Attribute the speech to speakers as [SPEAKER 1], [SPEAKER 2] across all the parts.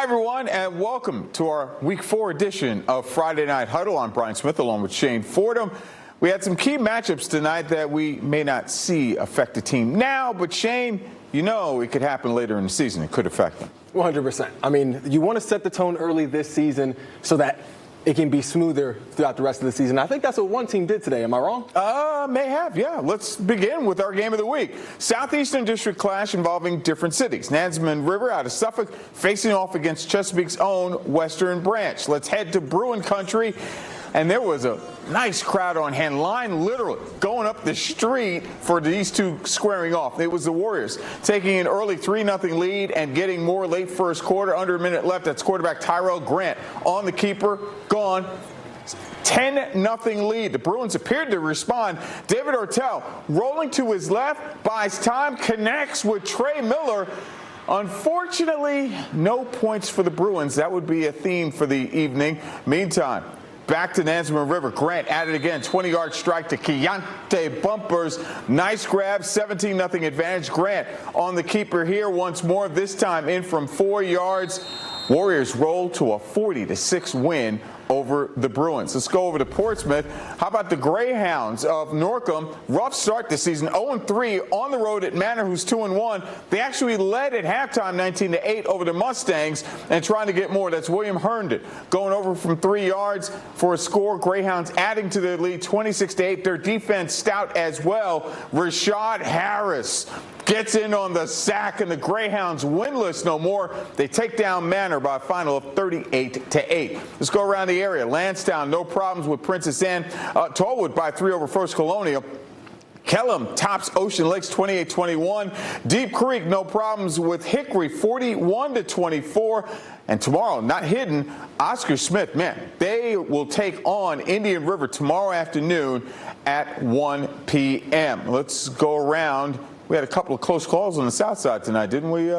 [SPEAKER 1] Hi, everyone, and welcome to our Week 4 edition of Friday Night Huddle. I'm Brian Smith, along with Shane Fordham. We had some key matchups tonight that we may not see affect the team now, but Shane, you know it could happen later in the season. It could affect them.
[SPEAKER 2] 100%. I mean, you want to set the tone early this season so that it can be smoother throughout the rest of the season. I think that's what one team did today. Am I wrong?
[SPEAKER 1] May have, yeah. Let's begin with our game of the week. Southeastern District clash involving different cities. Nansemond River out of Suffolk facing off against Chesapeake's own Western Branch. Let's head to Bruin country. And there was a nice crowd on hand, line literally going up the street for these two squaring off. It was the Warriors taking an early 3-0 lead and getting more late first quarter. Under a minute left. That's quarterback Tyrell Grant on the keeper, gone. 10-0 lead. The Bruins appeared to respond. David Ortel rolling to his left, buys time, connects with Trey Miller. Unfortunately, no points for the Bruins. That would be a theme for the evening. Meantime, back to Nansemond River. Grant at it again. 20-yard strike to Keontae Bumpers. Nice grab. 17-0 advantage. Grant on the keeper here once more. This time in from 4 yards. Warriors roll to a 40-6 win over the Bruins. Let's go over to Portsmouth. How about the Greyhounds of Norcom? Rough start this season, 0-3 on the road at Manor, who's 2-1. They actually led at halftime 19-8 over the Mustangs and trying to get more. That's William Herndon going over from 3 yards for a score. Greyhounds adding to their lead 26-8. Their defense stout as well. Rashad Harris gets in on the sack, and the Greyhounds winless no more. They take down Manor by a final of 38-8. Let's go around the area. Lansdowne, no problems with Princess Anne. Tollwood by 3 over First Colonial. Kellam tops Ocean Lakes 28-21. Deep Creek, no problems with Hickory 41-24. And tomorrow, not hidden, Oscar Smith, man, they will take on Indian River tomorrow afternoon at 1 p.m. Let's go around. We had a couple of close calls on the south side tonight, didn't we,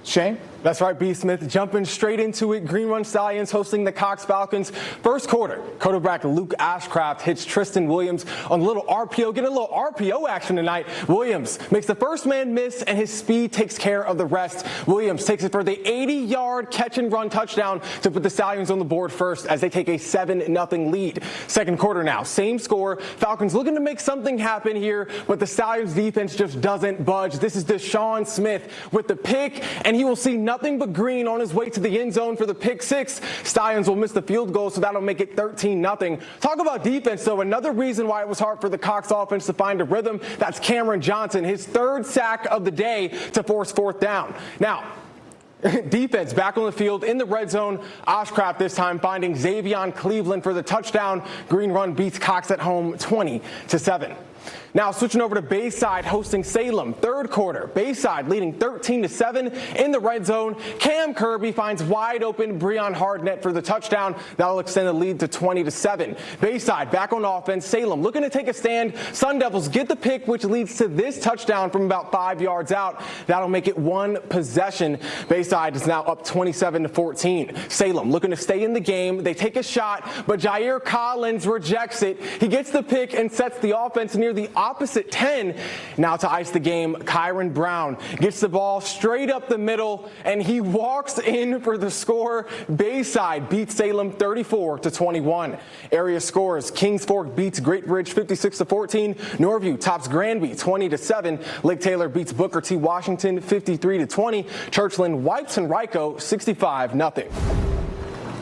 [SPEAKER 1] Shane?
[SPEAKER 2] That's right, B. Smith. Jumping straight into it, Green Run Stallions hosting the Cox Falcons. First quarter, quarterback Luke Ashcraft hits Tristan Williams on a little RPO. Getting a little RPO action tonight. Williams makes the first man miss, and his speed takes care of the rest. Williams takes it for the 80-yard catch-and-run touchdown to put the Stallions on the board first as they take a 7-0 lead. Second quarter now, same score. Falcons looking to make something happen here, but the Stallions defense just doesn't budge. This is Deshaun Smith with the pick, and he will see nothing but green on his way to the end zone for the pick six. Stallions will miss the field goal, so that'll make it 13-0. Talk about defense, though. Another reason why it was hard for the Cox offense to find a rhythm, that's Cameron Johnson, his third sack of the day to force fourth down. Now, defense back on the field in the red zone. Ashcraft this time finding Xavion Cleveland for the touchdown. Green Run beats Cox at home 20-7. Now switching over to Bayside hosting Salem. Third quarter, Bayside leading 13-7 in the red zone. Cam Kirby finds wide open Breon Hardnett for the touchdown. That'll extend the lead to 20-7. Bayside back on offense. Salem looking to take a stand. Sun Devils get the pick, which leads to this touchdown from about 5 yards out. That'll make it one possession. Bayside is now up 27-14. Salem looking to stay in the game. They take a shot, but Jair Collins rejects it. He gets the pick and sets the offense near the opposite 10. Now to ice the game, Kyron Brown gets the ball straight up the middle, and he walks in for the score. Bayside beats Salem 34-21. Area scores: Kings Fork beats Great Bridge 56-14. Norview tops Granby 20-7. Lake Taylor beats Booker T. Washington 53-20. Churchland wipes Henrico 65-0.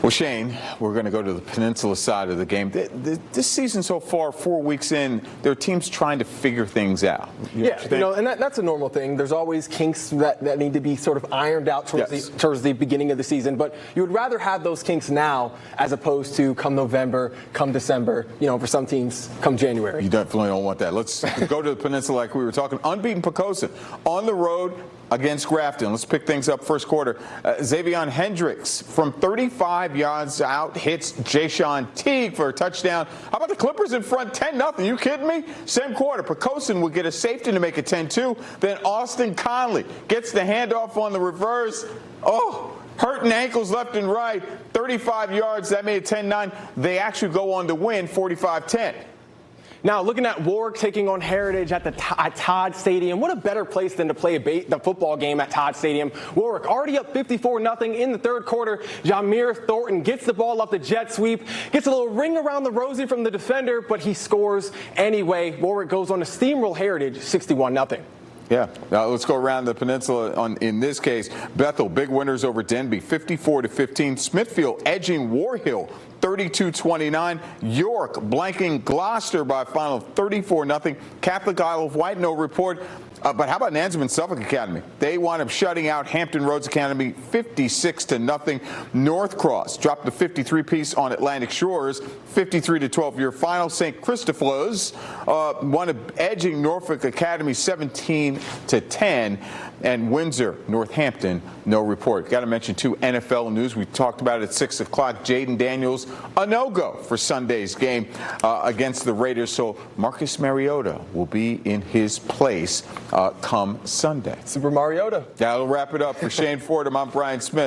[SPEAKER 1] Well, Shane, we're going to go to the Peninsula side of the game. This season so far, 4 weeks in, there are teams trying to figure things out.
[SPEAKER 2] And that's a normal thing. There's always kinks that need to be sort of ironed out towards the beginning of the season. But you would rather have those kinks now as opposed to come November, come December, for some teams, come January.
[SPEAKER 1] You definitely don't want that. Let's go to the Peninsula like we were talking. Unbeaten Poquoson on the road against Grafton. Let's pick things up first quarter. Xavion Hendricks from 35 yards out hits Jayshon Teague for a touchdown. How about the Clippers in front 10-0? You kidding me? Same quarter. Poquoson would get a safety to make it 10-2. Then Austin Conley gets the handoff on the reverse. Hurting ankles left and right. 35 yards. That made it 10-9. They actually go on to win 45-10.
[SPEAKER 2] Now, looking at Warwick taking on Heritage at Todd Stadium, what a better place than to play the football game at Todd Stadium. Warwick already up 54-0 in the third quarter. Jameer Thornton gets the ball off the jet sweep, gets a little ring around the rosy from the defender, but he scores anyway. Warwick goes on to steamroll Heritage 61-0.
[SPEAKER 1] Yeah, now let's go around the peninsula. In this case, Bethel, big winners over Denby, 54-15. Smithfield edging War Hill, 32-29. York blanking Gloucester by a final of 34-0. Catholic Isle of Wight, no report. But how about Nansemond Suffolk Academy? They wound up shutting out Hampton Roads Academy 56-0. North Cross dropped the 53-piece on Atlantic Shores, 53-12. Your final, St. Christopher's wound up edging Norfolk Academy 17-10. And Windsor, Northampton, no report. Got to mention two NFL news. We talked about it at 6 o'clock. Jaden Daniels, a no-go for Sunday's game against the Raiders. So Marcus Mariota will be in his place come Sunday.
[SPEAKER 2] Super Mariota.
[SPEAKER 1] That'll wrap it up. For Shane Fordham, I'm Brian Smith.